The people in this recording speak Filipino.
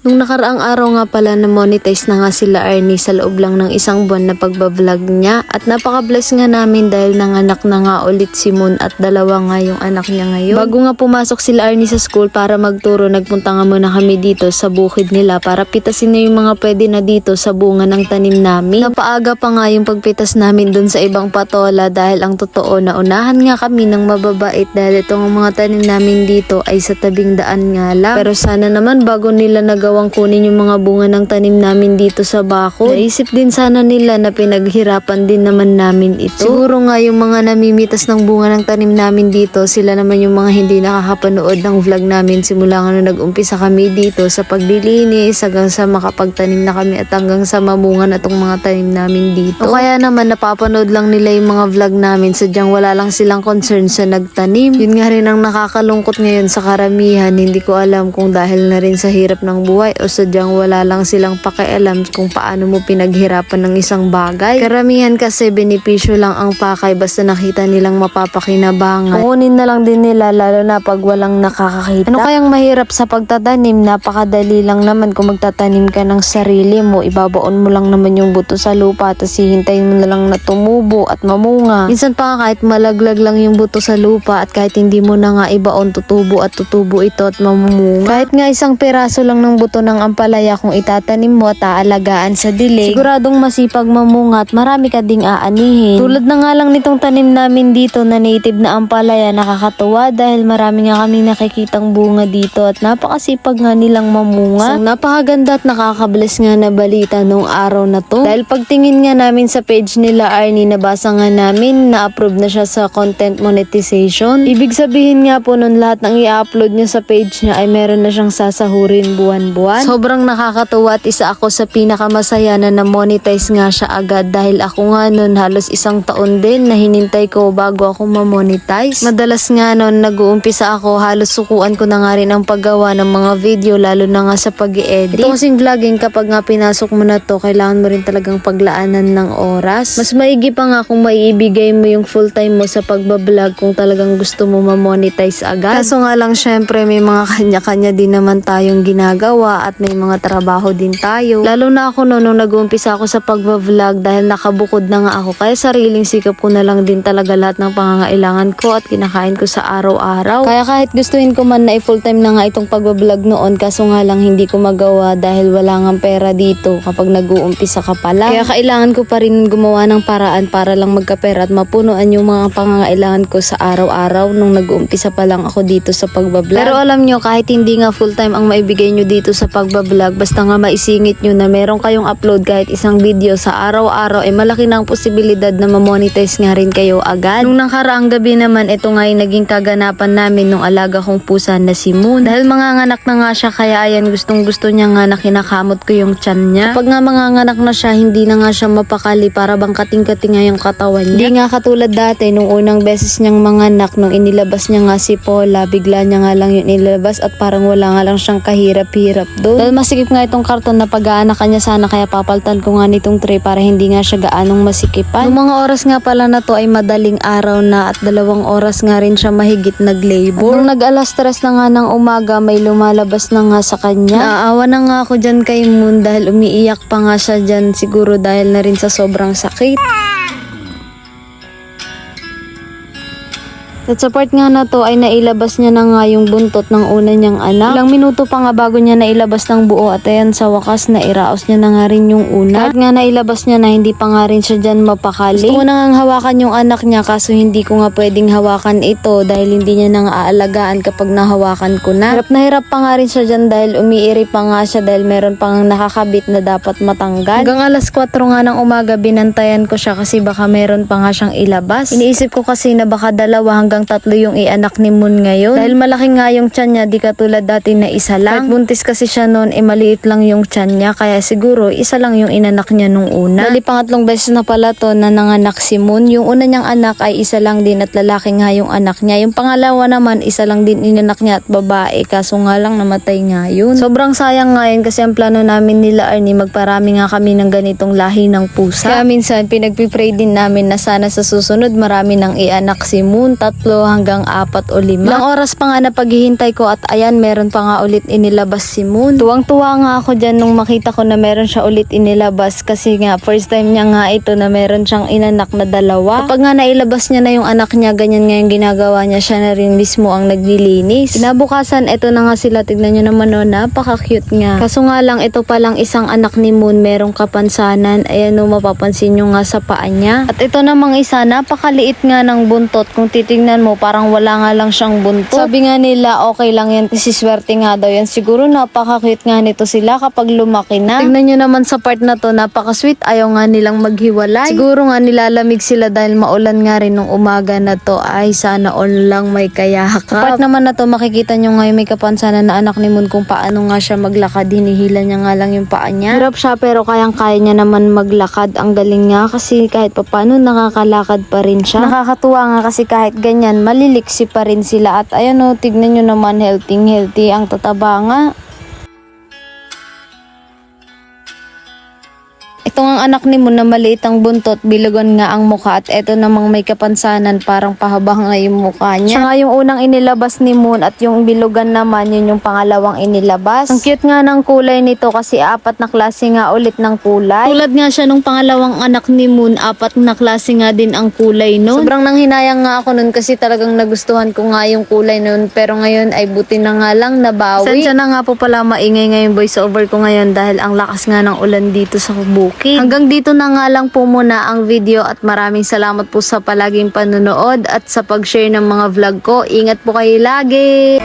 Nung nakaraang araw nga pala na monetize na nga sila Arnie sa loob lang ng isang buwan na pagbablog niya at napaka-bless nga namin dahil nanganak na nga ulit si Moon at dalawa nga yung anak niya ngayon. Bago nga pumasok sila Arnie sa school para magturo, nagpunta nga muna kami dito sa bukid nila para pitasin na yung mga pwede na dito sa bunga ng tanim namin. Napaaga pa nga yung pagpitas namin dun sa ibang patola dahil ang totoo na unahan nga kami ng mababait dahil itong mga tanim namin dito ay sa tabing daan nga lang. Pero sana naman bago nila nagawang kunin yung mga bunga ng tanim namin dito sa bakod, naisip din sana nila na pinaghirapan din naman namin ito. Siguro nga yung mga namimitas ng bunga ng tanim namin dito, sila naman yung mga hindi nakakapanood ng vlog namin simula nga nung nag-umpisa kami dito sa paglilinis hanggang sa makapagtanim na kami at hanggang sa mamunga na tong mga tanim namin dito. O kaya naman napapanood lang nila yung mga vlog namin, sadyang wala lang silang concern sa nagtanim. Yun nga rin ang nakakalungkot ngayon sa karamihan. Hindi ko alam kung dahil na rin sa hirap ng buhay o sadyang wala lang silang pakialam kung paano mo pinaghirapan ng isang bagay. Karamihan kasi benepisyo lang ang pakay basta nakita nilang mapapakinabangan. Kukunin na lang din nila lalo na pag walang nakakakita. Ano kayang mahirap sa pagtatanim? Napakadali lang naman kung magtatanim ka ng sarili mo. Ibabaon mo lang naman yung buto sa lupa tapos hihintayin mo na lang na tumubo at mamunga. Minsan pa nga kahit malaglag lang yung buto sa lupa at kahit hindi mo na nga ibaon, tutubo at tutubo ito at mamumunga. Kahit nga isang piraso lang ng buto ng ampalaya kung itatanim mo at aalagaan sa dilig, siguradong masipag mamunga at marami ka ding aanihin. Tulad na nga lang nitong tanim namin dito na native na ampalaya, nakakatuwa dahil marami nga kami nakikitang bunga dito at napakasipag nga nilang mamunga. So, napakaganda at nakakabless nga na balita nung araw na to. Dahil pagtingin nga namin sa page nila Arnie, nabasa nga namin na approve na siya sa content monetization. Ibig sabihin nga po nun lahat ng i-upload niya sa page niya ay meron na siyang sasahurin buwan-buwan. Sobrang nakakatuwa at isa ako sa pinakamasaya na na-monetize nga siya agad dahil ako nga nun halos isang taon din na hinintay ko bago ako ma-monetize. Madalas nga nun nag-uumpisa ako, halos sukuan ko na nga rin ang paggawa ng mga video lalo na nga sa pag-i-edit. Ito kasing vlogging kapag nga pinasok mo na to, kailangan mo rin talagang paglaanan ng oras. Mas maigi pa nga kung maiibigay mo yung full time mo sa pagbablog kung talagang gusto mo ma-monetize agad. Kaso nga lang syempre may mga kanya-kanya din naman tayong ginagawa at may mga trabaho din tayo. Lalo na ako nung nag-uumpisa ako sa pagbablog dahil nakabukod na nga ako, kaya sariling sikap ko na lang din talaga lahat ng pangangailangan ko at kinakain ko sa araw-araw. Kaya kahit gustuhin ko man na full time na nga itong pagbablog noon, kaso nga lang hindi ko magawa dahil wala nga pera dito kapag nag-uumpisa ka pa lang. Kaya kailangan ko pa rin gumawa ng paraan para lang magkapera at mapunuan yung mga pangangailangan ko sa araw-araw nung nag-uumpisa pa lang ako dito sa pagbablog. Pero alam nyo, kahit hindi nga full time ang maibigay nyo dito sa pagbablog, basta nga maisingit nyo na meron kayong upload kahit isang video sa araw-araw, ay malaki na ang posibilidad na ma-monetize nga rin kayo agad. Nung nakaraang gabi naman, ito nga ay naging kaganapan namin nung alaga kong pusa na si Moon. Dahil manganganak na nga siya, kaya ayan, gustong gusto niya nga na kinakamot ko yung tiyan niya. Kapag nga manganganak na siya, hindi na nga siya mapakali, para bang kating-kating nga yung katawan niya. Hindi nga katulad dati nung unang beses niyang manganak, nung inilabas niya nga si Paula, bigla niya nga lang yung inilabas at parang wala nga lang siyang kahirap-hirap doon. Dahil masikip nga itong karton na pag-aanakan niya sana, kaya papaltan ko nga nitong tray para hindi nga siya gaanong masikipan. Nung mga oras nga pala na to ay madaling araw na at 2 oras nga rin siya mahigit nag-labor. Nung nag-alas 3 na nga ng umaga, may lumalabas na nga sa kanya. Naawa na nga ako dyan kay Moon dahil umiiyak pa nga siya dyan, siguro dahil na rin sa sobrang sakit. At sa part nga na to ay nailabas niya na nga yung buntot ng una niyang anak. Ilang minuto pa nga bago niya nailabas ng buo at ayan sa wakas na iraos niya na nga rin yung una. Kahit nga nailabas niya na hindi pa nga rin siya dyan mapakali. Gusto ko na nga hawakan yung anak niya kaso hindi ko nga pwedeng hawakan ito dahil hindi niya na nga aalagaan kapag nahawakan ko na. Hirap pa nga rin siya dyan dahil umiiri pa nga siya dahil meron pang nakakabit na dapat matanggal. Hanggang alas 4 nga ng umaga binantayan ko siya kasi baka meron pa nga siyang ilabas. Iniisip ko kasi na baka 2 hanggang 3 yung ianak ni Moon ngayon. Dahil malaki nga yung tiyan niya, di katulad dati na isa lang. Kahit buntis kasi siya noon, maliit lang yung tiyan niya. Kaya siguro, isa lang yung inanak niya nung una. Dali pangatlong beses na pala to na nanganak si Moon. Yung una niyang anak ay isa lang din at lalaki nga yung anak niya. Yung pangalawa naman, isa lang din inanak niya at babae. Kaso nga lang namatay nga yun. Sobrang sayang nga yun kasi ang plano namin nila Arnie, magparami nga kami ng ganitong lahi ng pusa. Kaya minsan, pinagpipray din namin na sana sa susunod marami nang ianak si Moon. 3 hanggang 4 o 5. Ilang oras pa nga na paghihintay ko at ayan, meron pa nga ulit inilabas si Moon. Tuwang-tuwa nga ako dyan nung makita ko na meron siya ulit inilabas kasi nga first time niya nga ito na meron siyang inanak na 2. Kapag nga nailabas niya na yung anak niya, ganyan nga yung ginagawa niya, siya na rin mismo ang naglilinis. Kinabukasan, ito na nga sila, tignan nyo naman o, napaka-cute nga. Kaso nga lang, ito palang isang anak ni Moon merong kapansanan, ayan o, mapapansin nyo nga sa paa niya. At ito namang isa, napakaliit nga ng buntot. Kung titingnan mo, parang wala nga lang siyang buntot. Sabi nga nila, okay lang yan kasi swerte nga daw yan. Siguro napaka-cute nga nito sila kapag lumaki na. Tignan nyo naman sa part na to, napaka-sweet. Ayaw nga nilang maghiwalay. Siguro nga nilalamig sila dahil maulan nga rin nung umaga na to. Ay, sana all lang may kayakap. Sa part naman na to, makikita nyo ngayon may kapansanan na anak ni Moon kung paano nga siya maglakad. Hinihila niya nga lang yung paa niya. Hirap siya pero kayang-kaya niya naman maglakad. Ang galing nga kasi kahit paano nakakalakad pa rin siya. Nakakatuwa nga kasi kahit ganyan, maliliksi pa rin sila. At ayun o, tignan nyo naman, healthy ang tataba nga. Ito ang anak ni Moon na maliit ang buntot, bilugan nga ang mukha at eto namang may kapansanan, parang pahaba nga yung mukha niya. Siya nga yung unang inilabas ni Moon at yung bilugan naman yun yung pangalawang inilabas. Ang cute nga ng kulay nito kasi 4 na klase nga ulit ng kulay. Tulad nga siya nung pangalawang anak ni Moon, 4 na klase nga din ang kulay nun. Sobrang nanghinayang nga ako nun kasi talagang nagustuhan ko nga yung kulay nun, pero ngayon ay buti na nga lang nabawi. Sensya na nga po pala maingay ngayon voice over ko ngayon dahil ang lakas nga ng ulan dito sa bukid. Hanggang dito na nga lang po muna ang video at maraming salamat po sa palaging panonood at sa pag-share ng mga vlog ko. Ingat po kayo lagi!